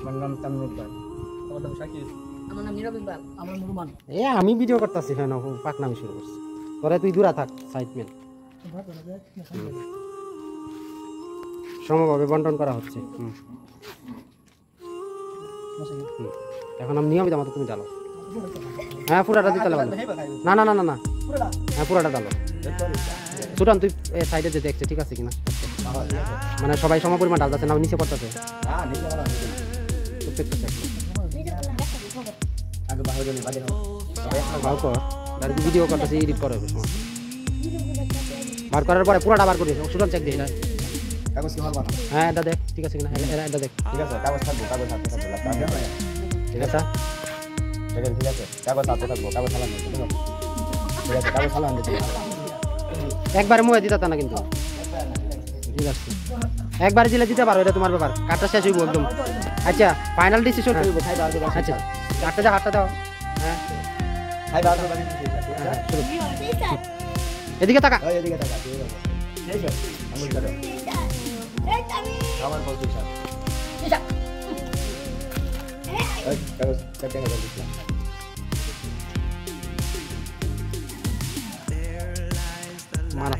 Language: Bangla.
আমার নাম তামিম ইকবাল। আমার নাম শাকির। আমার নাম নীরব ইকবাল। আমার নুরমান। আমি ভিডিও করতেছি কেন পাকনামি শুরু করছি তোরা তুই দূরা থাক সাইডম্যান সমভাবে বন্টন করা হচ্ছে এখন আমি নিয়মিত মতো তুমি ডালো হ্যাঁ পুরাটা দিতে ভালো না না না না না হ্যাঁ পুরাটা ডালো সুরান তুই সাইডে যে দেখছে ঠিক আছে কিনা মানে সবাই সম পরিমাণ ডালতেছে না নিচে পড়তেছে প্রত্যেকটা আগে বাহির হলে বাজে ভালো কর তার ভিডিও করতেছে এডিট করে বার করার পরে পুরাটা বার করে সুরান চেক দিই না কাগজ কি হল বানা? হ্যাঁ এটা দেখ ঠিক আছে কিনা এটা দেখ ঠিক আছে, কাগজ থাকবো, কাগজ হাতে থাকবো, ঠিক আছে ঠিক আছে, কাগজ হাতে থাকবো, কাগজ হালান দিতে হবে। ঠিক আছে, কাগজ হালান দিতে হবে। একবারে মুয়ে দিতে না কিন্তু ঠিক আছে একবারে দিলে দিতে পারো এটা তোমার ব্যাপার কাটটা শেষ হইব একদম আচ্ছা ফাইনাল ডিসিশন হইব খাই দাও আচ্ছা হাতটা দাও হ্যাঁ হাই বাবা বাড়ি থেকে শুরু এদিকে তাকা এদিকে টাকা ঠিক আছে। ঠিক আছে, আমি করে আমার বলছি স্যার কাগজ কেটে গেল দিলাম। মারা